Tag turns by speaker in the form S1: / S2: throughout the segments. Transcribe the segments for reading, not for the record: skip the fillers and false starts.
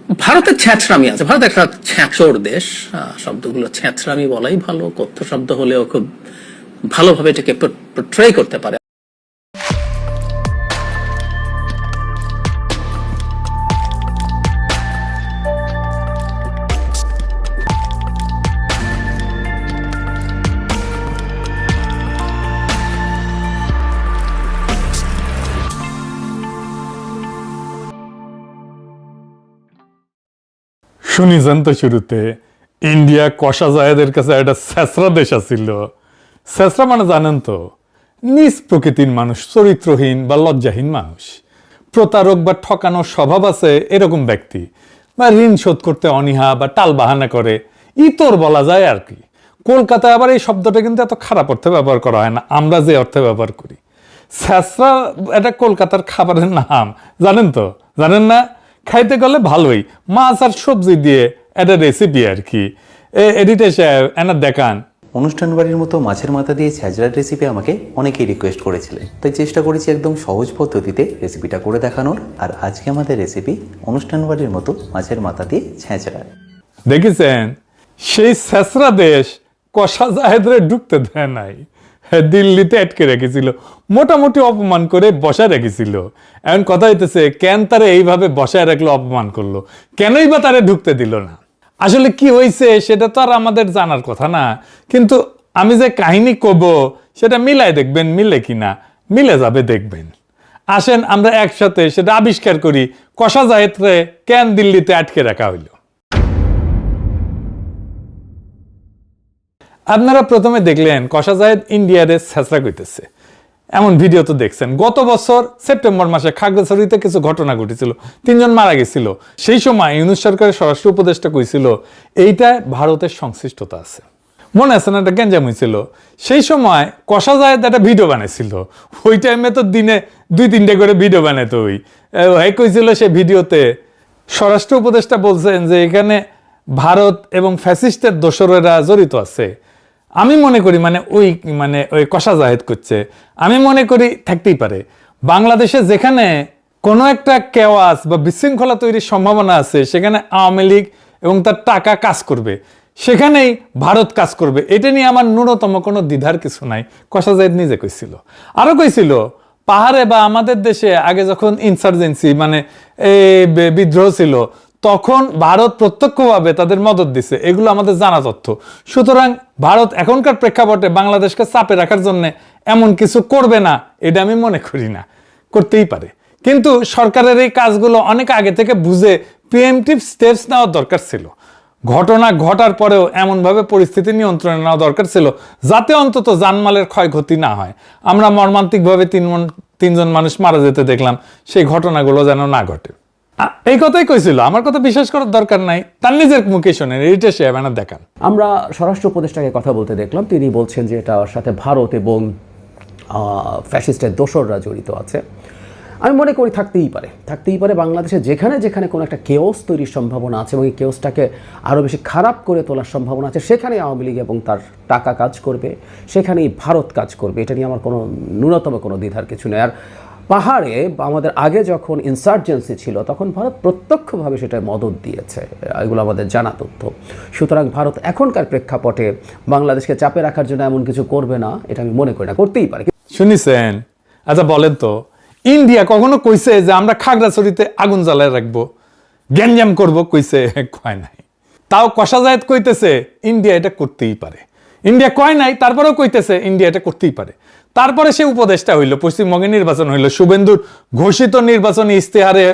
S1: ভারতের ছ্যাঁচড়ামি আছে। ভারত একটা ছ্যাঁচড় দেশ, শব্দগুলো ছ্যাঁচড়ামি বলাই ভালো, কথ্য শব্দ হলেও খুব ভালোভাবে এটাকে পোর্ট্রে করতে পারে।
S2: শুনিছেন তো শুরুতে ইন্ডিয়া কষা জায়েদের কাছে একটা ছেঁচড়া দেশ আছিল। ছেঁচড়া মানে জানেন তো, নিজ প্রকৃতির মানুষ, চরিত্রহীন বা লজ্জাহীন মানুষ, প্রতারক বা ঠকানোর স্বভাব আছে এরকম ব্যক্তি, বা ঋণ শোধ করতে অনীহা বা টাল বাহানা করে, ইতর বলা যায় আর কি। কলকাতায় আবার এই শব্দটা কিন্তু এত খারাপ অর্থে ব্যবহার করা হয় না, আমরা যে অর্থে ব্যবহার করি। ছেঁচড়া এটা কলকাতার খাবারের নাম, জানেন তো? জানেন না? খাইতে গেলে ভালোই, মাছ আর সবজি দিয়ে একটা রেসিপি আর কি। এডিটর সাহেব এনার দেখান।
S3: অনুষ্ঠান বাড়ির মতো মাছের মাথা দিয়ে ছ্যাঁচড়ার রেসিপি আমাকে অনেকেই রিকোয়েস্ট করেছিলেন, তাই চেষ্টা করেছি একদম সহজ পদ্ধতিতে রেসিপিটা করে দেখানোর। আর আজকে আমাদের রেসিপি অনুষ্ঠান বাড়ির মতো মাছের মাথা দিয়ে ছ্যাঁচড়া।
S2: দেখেছেন, সেই ছেঁচড়া দেশ কষা জাহেদরে ঢুকতে দেয় নাই, দিল্লিতে আটকে রেখেছিল, মোটামুটি অপমান করে বসায় রেখেছিল। এখন কথা হইতেছে, কেন তারে এইভাবে বসায় রাখলো, অপমান করলো, কেনই বা তারে ঢুকতে দিল না? আসলে কি হয়েছে সেটা তো আর আমাদের জানার কথা না, কিন্তু আমি যে কাহিনী কব সেটা মিলাই দেখবেন, মিলে কিনা। মিলে যাবে দেখবেন। আসেন আমরা একসাথে সেটা আবিষ্কার করি, কষা জাহেদরে কেন দিল্লিতে আটকে রাখা হইল। আপনারা প্রথমে দেখলেন কষা জাহেদ ইন্ডিয়ারে ছেঁচড়া কইতেছে, এমন ভিডিও তো দেখছেন। গত বছর সেপ্টেম্বর মাসে খাগড়াছড়িতে কিছু ঘটনা ঘটেছিল, 3 জন মারা গেছিল। সেই সময় ইউনূস সরকারের স্বরাষ্ট্র উপদেষ্টা কইছিল এইটায় ভারতের সংশ্লিষ্টতা আছে, মনে আছে না? একটা গ্যাঞ্জাম হয়েছিল। সেই সময় কষা জাহেদ একটা ভিডিও বানাইছিল। ওই টাইমে তো দিনে 2-3টে করে ভিডিও বানাইতো। ওই কইছিল সে ভিডিওতে, স্বরাষ্ট্র উপদেষ্টা বলছেন যে এখানে ভারত এবং ফ্যাসিস্টের দোসরেরা জড়িত আছে। আমি মনে করি ওই কষা জাহেদ করছে, আমি মনে করি থাকতেই পারে। বাংলাদেশে যেখানে কোনো একটা কেওয়াস বা বিশৃঙ্খলা তৈরির সম্ভাবনা আছে, সেখানে আওয়ামী লীগ এবং তার টাকা কাজ করবে, সেখানেই ভারত কাজ করবে। এটা নিয়ে আমার ন্যূনতম কোনো দ্বিধার কিছু নাই। কষা জাহেদ নিজে কইছিল। আরো কইছিল, পাহাড়ে বা আমাদের দেশে আগে যখন ইনসার্জেন্সি বিদ্রোহ ছিল, তখন ভারত প্রত্যক্ষভাবে তাদের মদত দিছে। এগুলো আমাদের জানা তথ্য। সুতরাং ভারত এখনকার প্রেক্ষাপটে বাংলাদেশকে চাপে রাখার জন্য এমন কিছু করবে না, এটা আমি মনে করি না। করতেই পারে, কিন্তু সরকারের এই কাজগুলো অনেক আগে থেকে বুঝে প্রিএমটিভ স্টেপস নেওয়ার দরকার ছিল। ঘটনা ঘটার পরেও এমনভাবে পরিস্থিতি নিয়ন্ত্রণে নেওয়া দরকার ছিল যাতে অন্তত জানমালের ক্ষয়ক্ষতি না হয়। আমরা মর্মান্তিকভাবে 3 জন মানুষ মারা যেতে দেখলাম, সেই ঘটনাগুলো যেন না ঘটে। এই কথাই কইছিল, আমার কথা বিশ্বাস করার দরকার নাই, তার নিজের মুখে শোনেন। এইটা সে দেখান।
S4: আমরা স্বরাষ্ট্র উপদেষ্টাকে কথা বলতে দেখলাম, তিনি বলছেন যে এটার সাথে ভারত এবং ফ্যাসিস্টের দোসররা জড়িত আছে। আমি মনে করি থাকতেই পারে। বাংলাদেশে যেখানে যেখানে কোনো একটা কেওস তৈরির সম্ভাবনা আছে এবং এই কেওসটাকে আরও বেশি খারাপ করে তোলার সম্ভাবনা আছে, সেখানেই আওয়ামী লীগ এবং তার টাকা কাজ করবে, সেখানেই ভারত কাজ করবে। এটা নিয়ে আমার কোনো ন্যূনতম কোনো দ্বিধার কিছু নেই। আর পাহাড়ে আমাদের আগে যখন ইনসার্জেন্সি ছিল, তখন ভারত প্রত্যক্ষভাবে সেটায় মদত দিয়েছে, এগুলো আমাদের জানা তথ্য। সুতরাং ভারত এখনকার প্রেক্ষাপটে বাংলাদেশকে চাপে রাখার জন্য এমন কিছু করবে না, এটা আমি মনে করি না। করতেই পারে।
S2: শুনিছেন? আচ্ছা বলেন তো, ইন্ডিয়া কখনো কইছে যে আমরা খাগড়াছড়িতে আগুন জ্বালায় রাখবো, গ্যাঞ্জাম করবো? কইছে? কয় নাই। তাও কষা জাহেদ কইতেছে ইন্ডিয়া এটা করতেই পারে। ইন্ডিয়া কয় নাই, তারপরেও কইতেছে ইন্ডিয়া এটা করতেই পারে। তারপরে সে উপদেষ্টা হইল, পশ্চিমবঙ্গে নির্বাচন হইল, শুভেন্দুর ঘোষিত নির্বাচনী ইস্তেহারে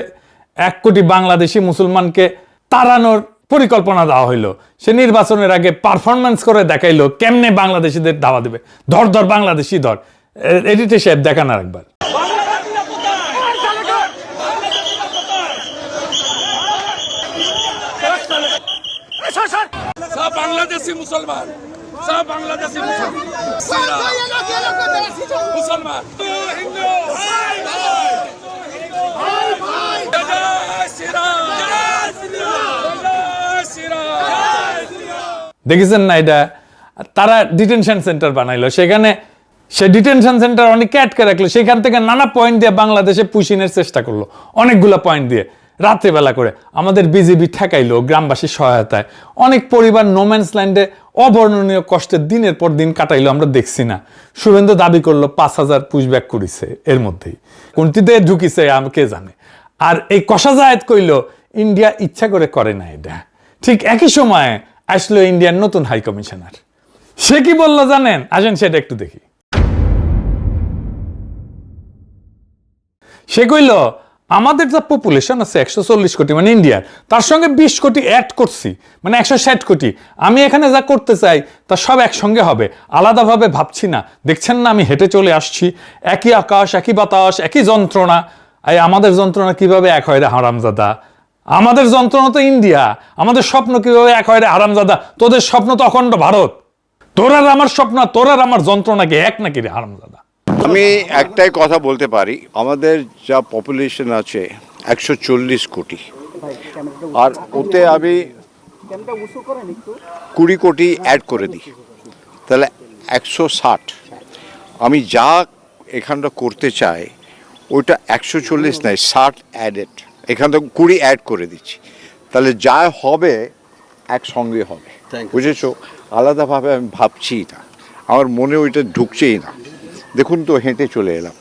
S2: 1 কোটি বাংলাদেশি মুসলমানকে তাড়ানোর পরিকল্পনা দেওয়া হইল। সে নির্বাচনের আগে পারফরমেন্স করে দেখাইলো কেমনে বাংলাদেশিদের ধাওয়া দেবে। ধর ধর বাংলাদেশি ধর। এডিটর সাহেব দেখান আর একবার।
S5: বাংলাদেশি মুসলমান, সব বাংলাদেশি মুসলমান, মুসলমান হিন্দু,
S2: দেখেছেন না? এটা তারা ডিটেনশন সেন্টার বানাইলো, সেখানে সে ডিটেনশন সেন্টার অনেককে আটকে রাখলো, সেখান থেকে নানা পয়েন্ট দিয়ে বাংলাদেশে পুশিনের চেষ্টা করলো, অনেকগুলো পয়েন্ট দিয়ে রাত্রেবেলা করে আমাদের বিজিবি ঠেকাইলো গ্রামবাসীর সহায়তায়। অনেক পরিবার নোম্যান্স ল্যান্ডে অবর্ণনীয় কষ্টের দিনের পর দিন কাটাইলো, আমরা দেখছি না। শুভেন্দু দাবি করলো 5,000 পুশব্যাক করেছে, এর মধ্যেই কোনটিতে ঢুকিছে কে জানে। আর এই কষা জায়েদ কইল ইন্ডিয়া ইচ্ছা করে না এটা। ঠিক একই সময়ে আসলো ইন্ডিয়ার নতুন হাই কমিশনার। সে কি বললো জানেন? আসেন সেটা একটু দেখি। সে কইল আমাদের যা পপুলেশন আছে 140 কোটি মানে ইন্ডিয়ার, তার সঙ্গে 20 কোটি অ্যাড করছি মানে 160 কোটি। আমি এখানে যা করতে চাই তা সব একসঙ্গে হবে, আলাদাভাবে ভাবছি না। দেখছেন না আমি হেঁটে চলে আসছি, একই আকাশ একই বাতাস একই যন্ত্রণা। এই আমাদের যন্ত্রণা কিভাবে এক হয় রে হারামজাদা? আমাদের যন্ত্রণা তো ইন্ডিয়া, আমাদের স্বপ্ন কিভাবে এক হয় রে হারামজাদা? তোদের স্বপ্ন তো অখণ্ড ভারত। তোর আর আমার স্বপ্ন, তোর আর আমার যন্ত্রণা কি এক নাকি রে হারামজাদা?
S6: আমি একটাই কথা বলতে পারি, আমাদের যা পপুলেশন আছে 140 কোটি, আর ওতে আমি 20 কোটি অ্যাড করে দিই, তাহলে 160। আমি যা এখানটা করতে চাই ওইটা 140 নয়, 60 অ্যাডেড, এখানটা 20 অ্যাড করে দিচ্ছি, তাহলে যা হবে একসঙ্গে হবে, বুঝেছো? আলাদাভাবে আমি ভাবছি না, আমার মনে ওইটা ঢুকছেই না। দেখুন তো হেঁটে চলে এলাম,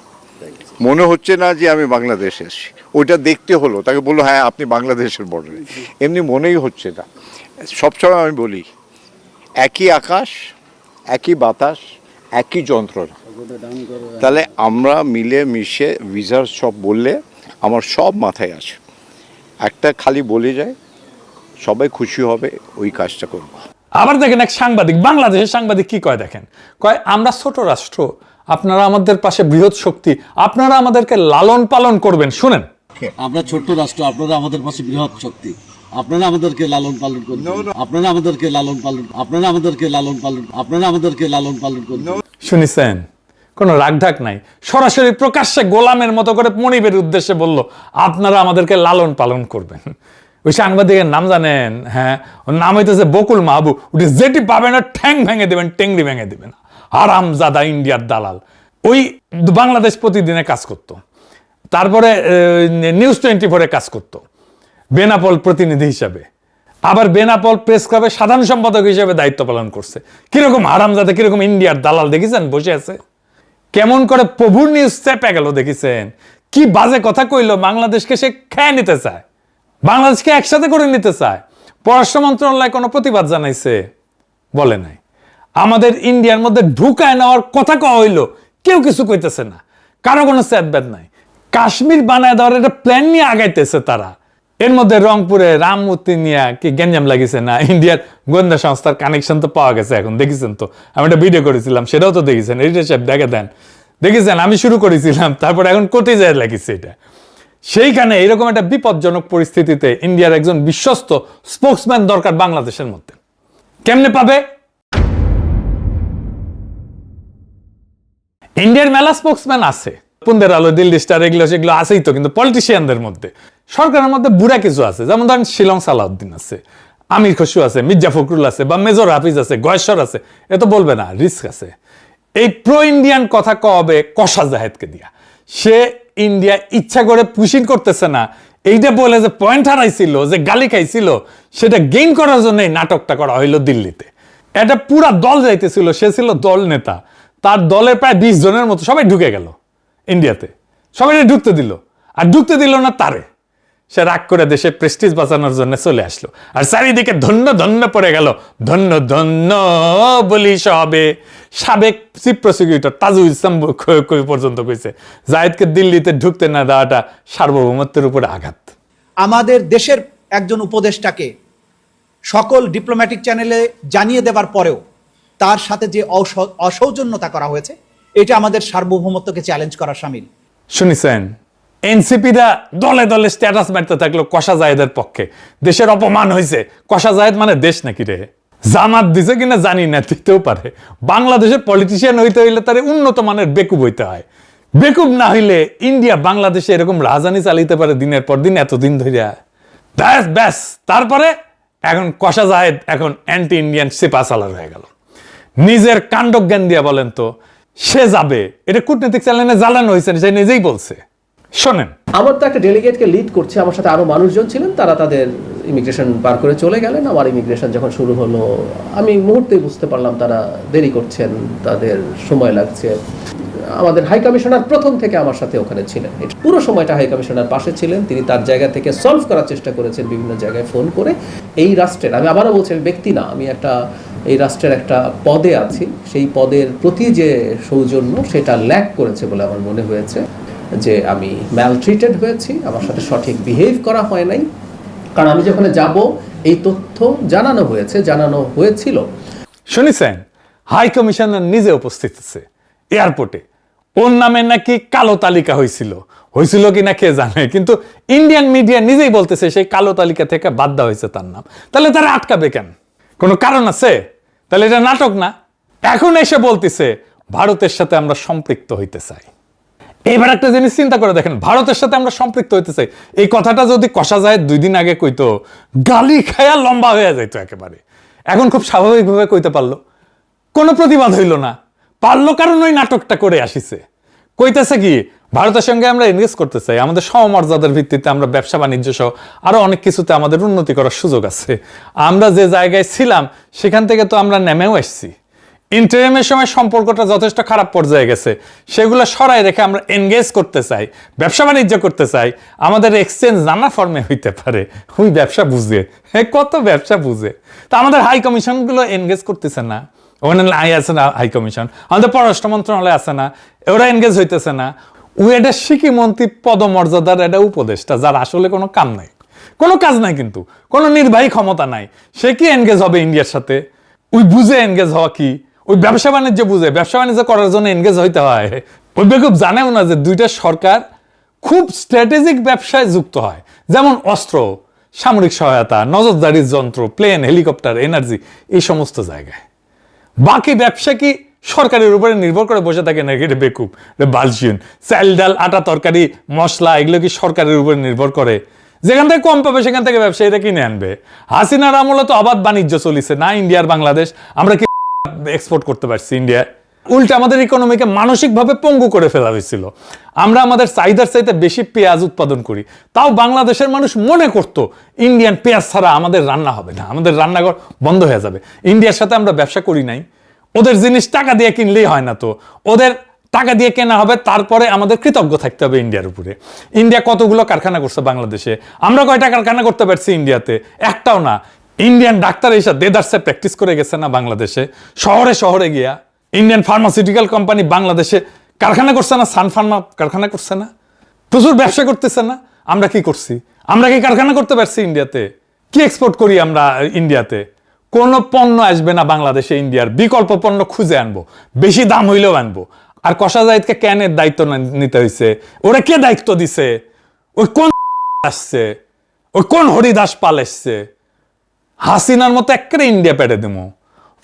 S6: মনে হচ্ছে না যে আমি বাংলাদেশে এসেছি। ওইটা দেখতে হলো, তাকে বললো হ্যাঁ আপনি বাংলাদেশের বর্ডারে, এমনি মনেই হচ্ছে না। সবসময় আমি বলি একই আকাশ একই বাতাস একই যন্ত্রণা, তাহলে আমরা মিলে মিশে ভিসার সব বললে আমার সব মাথায় আছে, একটা খালি বলে যায় সবাই খুশি হবে, ওই কাজটা করবো।
S2: আবার দেখেন এক সাংবাদিক, বাংলাদেশের সাংবাদিক কি কয় দেখেন, কয় আমরা ছোট রাষ্ট্র, আপনারা আমাদের পাশে বৃহৎ শক্তি, আপনারা আমাদেরকে লালন পালন করবেন। শুনেন,
S7: আমরা ছোট্ট রাষ্ট্র, আপনারা আমাদের পাশে বৃহৎ শক্তি, আপনারা আমাদেরকে লালন পালন করুন, আপনারা আমাদেরকে লালন পালন, আপনারা আমাদেরকে লালন পালন, আপনারা আমাদেরকে লালন পালন করুন।
S2: শুনেছেন? কোনো রাগঢাক নাই, সরাসরি প্রকাশ্যে গোলামের মতো করে মনিবের উদ্দেশ্যে বলল আপনারা আমাদেরকে লালন পালন করবেন। ওই সাংবাদিকের নাম জানেন? হ্যাঁ, ওর নাম হইতেছে বকুল মাহবুব। উঠে যেটি পাবেন ঠ্যাং ভেঙে দেবেন, টেংরি ভেঙে দেবেন। হারামজাদা ইন্ডিয়ার দালাল। ওই বাংলাদেশ প্রতিদিনে কাজ করতো, তারপরে নিউজ 24-এ কাজ করতো বেনাপোল প্রতিনিধি হিসাবে, আবার বেনাপোল প্রেস ক্লাবের সাধারণ সম্পাদক হিসেবে দায়িত্ব পালন করছে। কিরকম হারামজাদা, কিরকম ইন্ডিয়ার দালাল দেখেছেন? বসে আছে কেমন করে প্রভুর নিউজ চেপে গেল দেখেছেন? কি বাজে কথা কইলো, বাংলাদেশকে সে খেয়ে নিতে চায়, বাংলাদেশকে একসাথে করে নিতে চায়। পররাষ্ট্র মন্ত্রণালয় কোনো প্রতিবাদ জানাইছে? বলে নাই। আমাদের ইন্ডিয়ার মধ্যে ঢুকায় নেওয়ার কথা কওয়া হইলো, কেউ কিছু কইতেছে না, কারো কোনো স্যাদব্যাদ নাই। কাশ্মীর বানায় দেওয়ার একটা প্ল্যান নিয়ে আগাইতেছে তারা। এর মধ্যে রংপুরে রামমূর্তি নিয়ে কি গ্যাঞ্জাম লাগিয়েছে না? ইন্ডিয়ার গোয়েন্দা সংস্থার কানেকশন তো পাওয়া গেছে এখন, দেখেছেন তো? আমি একটা ভিডিও করেছিলাম, সেটাও তো দেখেছেন, এডিটর সাহেব দেখে দেন, দেখেছেন? আমি শুরু করেছিলাম, তারপর এখন কোর্টে যায় লাগিয়েছে এটা। সেইখানে এরকম একটা বিপজ্জনক পরিস্থিতিতে ইন্ডিয়ার একজন বিশ্বস্ত স্পোকসম্যান দরকার বাংলাদেশের মধ্যে। কেমনে পাবে? ইন্ডিয়ার মেলা স্পোকসম্যান আছে, পুন্দের আলো, দিল্লি স্টার, এগুলো সেগুলো আছেই তো, কিন্তু পলিটিশিয়ানদের মধ্যে, সরকারের মধ্যে বুড়া কিছু আছে, যেমন ধরেন শিলং সালাউদ্দিন আছে, আমির খসরু আছে, মির্জা ফখরুল আছে, বা মেজর হাফিজ আছে, গয়েশ্বর আছে, এ তো বলবে না, রিস্ক আছে। এই প্রো ইন্ডিয়ান কথা কবে কষা জাহেদকে দিয়া, সে ইন্ডিয়া ইচ্ছা করে পুশিং করতেছে না, এইটা বলে যে পয়েন্ট হারাইছিল, যে গালি খাইছিল, সেটা গেইন করার জন্য এই নাটকটা করা হইলো দিল্লিতে। এটা পুরা দল যাইতেছিল, সে ছিল দল নেতা, তার দলের প্রায় 20 জনের মতো সবাই ঢুকে গেল ইন্ডিয়াতে, সবাই ঢুকতে দিল, আর ঢুকতে দিল না তারে। সে রাগ করে দেশে প্রেস্টিজ বাঁচানোর জন্য চলে আসলো, আর চারিদিকে ধন্য ধন্য পড়ে গেল, ধন্য ধন্য বলি সবে। সাবেক চিফ প্রসিকিউটর তাজুল ইসলাম পর্যন্ত কইছে জায়েদকে দিল্লিতে ঢুকতে না দেওয়াটা সার্বভৌমত্বের উপরে আঘাত।
S8: আমাদের দেশের একজন উপদেষ্টাকে সকল ডিপ্লোম্যাটিক চ্যানেলে জানিয়ে দেবার পরেও তার সাথে যে অসৌজন্যতা করা হয়েছে, এটা আমাদের সার্বভৌমত্বকে চ্যালেঞ্জ করার শামিল।
S2: শুনেছেন? এনসিপিরা দলে দলে স্ট্যাটাস মারতে থাকলো কষা জায়েদের পক্ষে, দেশের অপমান হয়েছে। কষা জায়েদ মানে দেশ নাকি রে? জামাত দিছে কিনা জানি না, দিতেও পারে। বাংলাদেশের পলিটিশিয়ান হইতে হইলে তার উন্নত মানের বেকুব হইতে হয়। বেকুব না হইলে ইন্ডিয়া বাংলাদেশে এরকম রাজধানী চালিতে পারে দিনের পর দিন, এতদিন ধরে। ব্যাস ব্যাস, তারপরে এখন কষা জায়েদ এখন অ্যান্টি ইন্ডিয়ান সিপা সালার হয়ে গেল। নিজের কাণ্ডজ্ঞান দিয়ে বলেন তো, সে যাবে, এটা কূটনৈতিক চ্যানেলে জ্বালানো হয়েছে, সে নিজেই বলছে। শোনেন।
S4: আমার তো একটা ডেলিগেটকে লিড করছে, আমার সাথে আরো মানুষজন ছিলেন, তারা তাদের ইমিগ্রেশন পার করে চলে গেলেন। আমার ইমিগ্রেশন যখন শুরু হলো আমি মুহূর্তেই বুঝতে পারলাম তারা দেরি করছেন, তাদের সময় লাগছে। আমাদের হাই কমিশনার প্রথম থেকে আমার সাথে ওখানে ছিলেন, পুরো সময়টা হাই কমিশনার পাশে ছিলেন। তিনি তার জায়গা থেকে সলভ করার চেষ্টা করেছেন বিভিন্ন জায়গায় ফোন করে। এই রাষ্ট্রের, আমি আবারও বলছি, আমি ব্যক্তি না, আমি এই রাষ্ট্রের একটা পদে আছি, সেই পদের প্রতি যে সৌজন্য সেটা ল্যাক করেছে বলে আমার মনে হয়েছে, যে আমি ম্যালট্রিটেড হয়েছি, আমার সাথে সঠিক বিহেভ করা হয় নাই। কারণ আমি যখন যাব এই তথ্য জানানো হয়েছিল।
S2: শুনেছেন, হাই কমিশনার নিজে উপস্থিত আছে এয়ারপোর্টে। ওর নামে নাকি কালো তালিকা হয়েছিল কিনা কে জানে, কিন্তু ইন্ডিয়ান মিডিয়া নিজেই বলতেছে সেই কালো তালিকা থেকে বাদ দেওয়া হয়েছে তার নাম। তাহলে তারা আটকাবে কেন? কোনো কারণ আছে? তাহলে এটা নাটক না? এখন এসে বলতেছে ভারতের সাথে আমরা সম্পৃক্ত হইতে চাই। এবার একটা জিনিস চিন্তা করে দেখেন, ভারতের সাথে আমরা সম্পৃক্ত হইতে চাই, এই কথাটা যদি কষা যায় 2 দিন আগে কইতো, গালি খায়া লম্বা হয়ে যাইতো একেবারে। এখন খুব স্বাভাবিকভাবে কইতে পারলো, কোনো প্রতিবাদ হইল না। পারলো কারণ ওই নাটকটা করে আসিছে। কইতেছে কি, ভারতের সঙ্গে আমরা এনগেজ করতে চাই, আমাদের সমমর্যাদার ভিত্তিতে আমরা ব্যবসা বাণিজ্য সহ আরো অনেক কিছুতে আমাদের উন্নতি করার সুযোগ আছে। আমরা যে জায়গায় ছিলাম সেখান থেকে তো আমরা নেমেও আসছি। ইন্টারিমের সময় সম্পর্কটা যথেষ্ট খারাপ পর্যায়ে গেছে, সেগুলো সরাই রেখে আমরা এনগেজ করতে চাই, ব্যবসা বাণিজ্য করতে চাই। আমাদের এক্সচেঞ্জ নানা ফর্মে হইতে পারে। ওই ব্যবসা বুঝে, কত ব্যবসা বুঝে। তা আমাদের হাই কমিশনগুলো এনগেজ করতেছে না, ওখানে আছে না হাই কমিশন, আমাদের পররাষ্ট্র মন্ত্রণালয় আছে না, ওরা এনগেজ হইতেছে না। ওই একটা শিক্ষি মন্ত্রী পদমর্যাদার একটা উপদেষ্টা, যার আসলে কোনো কাম নাই, কোনো কাজ নাই, কিন্তু কোনো নির্বাহী ক্ষমতা নাই, সে কি এনগেজ হবে ইন্ডিয়ার সাথে? ওই বুঝে এনগেজ হওয়া কি? ওই ব্যবসা বাণিজ্য বুঝে, ব্যবসা বাণিজ্য করার জন্য এনগেজ হইতে হয়। ওই বেকুব জানেও না যে দুইটা সরকার খুব স্ট্র্যাটেজিক ব্যবসায় যুক্ত হয়, যেমন অস্ত্র, সামরিক সহায়তা, নজরদারির যন্ত্র, প্লেন, হেলিকপ্টার, এনার্জি, এই সমস্ত জায়গায়। বাকি ব্যবসা কি সরকারের উপরে নির্ভর করে বসে থাকে নাকি? এটা বেকুব, বালসিয়ন। চাল ডাল আটা তরকারি মশলা এগুলো কি সরকারের উপরে নির্ভর করে? যেখান থেকে কম পাবে সেখান থেকে ব্যবসায়ীরা কিনে আনবে। হাসিনার আমলে তো অবাধ বাণিজ্য চলিছে না ইন্ডিয়ার বাংলাদেশ, আমরা কি এক্সপোর্ট করতে পারছি ইন্ডিয়া? উল্টে আমাদের ইকোনমিকে মানসিকভাবে পঙ্গু করে ফেলা হয়েছিল। আমরা আমাদের চাহিদার চাইতে বেশি পেঁয়াজ উৎপাদন করি, তাও বাংলাদেশের মানুষ মনে করতো ইন্ডিয়ান পেঁয়াজ ছাড়া আমাদের রান্না হবে না, আমাদের রান্নাঘর বন্ধ হয়ে যাবে। ইন্ডিয়ার সাথে আমরা ব্যবসা করি নাই, ওদের জিনিস টাকা দিয়ে কিনলেই হয় না, তো ওদের টাকা দিয়ে কেনা হবে, তারপরে আমাদের কৃতজ্ঞ থাকতে হবে ইন্ডিয়ার উপরে। ইন্ডিয়া কতগুলো কারখানা করছে বাংলাদেশে, আমরা কয়টা কারখানা করতে পারছি ইন্ডিয়াতে? একটাও না। ইন্ডিয়ান ডাক্তার এসে দেদারসে প্র্যাকটিস করে গেছে না বাংলাদেশে, শহরে শহরে গিয়া। ইন্ডিয়ান ফার্মাসিউটিক্যাল কোম্পানি বাংলাদেশে কারখানা করছে না, সান ফার্মা কারখানা করছে না, প্রচুর ব্যবসা করতেছে না। আমরা কি করছি? আমরা কি কারখানা করতে পারছি ইন্ডিয়াতে? কি এক্সপোর্ট করি আমরা ইন্ডিয়াতে? কোনো পণ্য আসবে না বাংলাদেশে ইন্ডিয়ার, বিকল্প পণ্য খুঁজে আনবো, বেশি দাম হইলেও আনবো। আর কষা জাহিদকে কেনের দায়িত্ব নিতে হয়েছে? ওরা কে দায়িত্ব দিছে? ওই কোন আসছে? ওই কোন হরিদাস পাল এসছে? হাসিনার মতো একেবারে ইন্ডিয়া পেটে দেবো।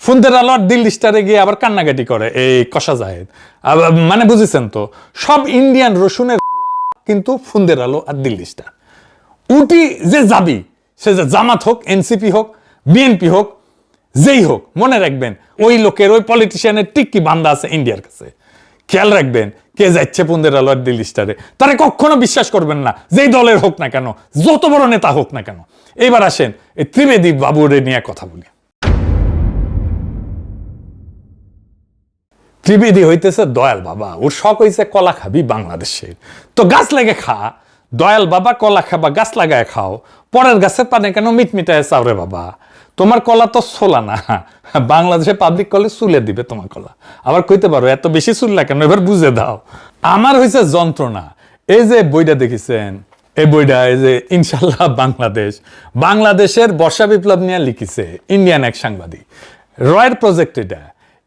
S2: ফুন্দের আলো আর দিল্লি স্টারে গিয়ে আবার কান্নাকাটি করে এই কষা জাহেদ। মানে বুঝেছেন তো, সব ইন্ডিয়ান রসুনের কিন্তু ফুন্দের আলো আর দিল্লি স্টার। উটি যে যাবি, সে যে জামাত হোক, এনসিপি হোক, বিএনপি হোক, যেই হোক, মনে রাখবেন ওই লোকের, ওই পলিটিশিয়ানের টিক্কি বান্ধা আছে ইন্ডিয়ার কাছে। খেয়াল রাখবেন কে যাচ্ছে পুন্দের আলো আর দিল্লি স্টারে। তারা কখনো বিশ্বাস করবেন না, যেই দলের হোক না কেন, যত বড় নেতা হোক না কেন। এবার আসেন এই ত্রিবেদী বাবুরে নিয়ে কথা বলি। ত্রিবেদী হইতেছে দয়াল বাবা, ওর শখ হইছে কলা খাবি বাংলাদেশের, তো গাছ লাগে খা। দয়াল বাবা কলা খাবা, গাছ লাগায় খাও, পরের গাছের পানে কেন মিটমিটায় চাওরে বাবা। তোমার কলা তো ছোলা না, বাংলাদেশে পাবলিক কলে চুলে দিবে তোমার কলা। আবার কইতে পারো এত বেশি চুললা কেন, এবার বুঝে দাও। আমার হইছে যন্ত্রণা। এই যে বইটা দেখেছেন, এই বইটা এই যে ইনশাল্লাহ বাংলাদেশ, বাংলাদেশের বর্ষা বিপ্লব নিয়ে লিখিছে ইন্ডিয়ান এক সাংবাদিক, রয়ের প্রজেক্ট।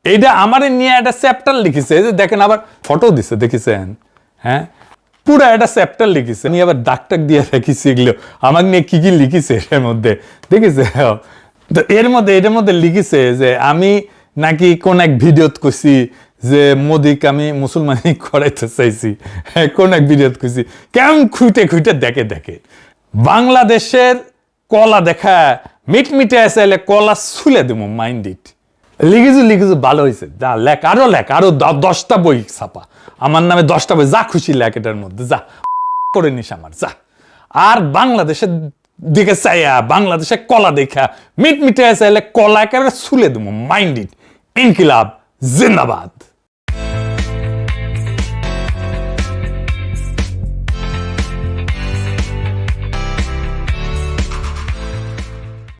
S2: এইটা আমার নিয়ে একটা চ্যাপ্টার লিখিছে, যে দেখেন আবার ফটো দিছে, দেখেছেন? হ্যাঁ, পুরো একটা চ্যাপ্টার লিখিছে। আমি আবার ডাকটাক দিয়ে দেখিছি এগুলো আমার নিয়ে কি কি লিখিছে এর মধ্যে, দেখেছে? তো এটার মধ্যে লিখিছে যে আমি নাকি কোন এক ভিডিওত কইছি যে মোদিকে আমি মুসলমানি করাইতে চাইছি, কোন এক ভিডিওত কইছি। কেমন খুঁটে খুঁটে দেখে বাংলাদেশের কলা দেখা মিটমিটে চাইলে কলা ছুলে দেবো মাইন্ড ইট। লিখেছো ভালো হয়েছে, যা লেখ, আরো 10টা বই ছাপা আমার নামে, 10টা বই, যা খুশি লেখ এটার মধ্যে, যা করে নিস আমার যা। আর বাংলাদেশের দিকে চাইয়া বাংলাদেশে কলা দেখা মিট মিটে চাইলে কলা একেবারে ছুলে দেবো। Mind it. ইনকিলাব জিন্দাবাদ।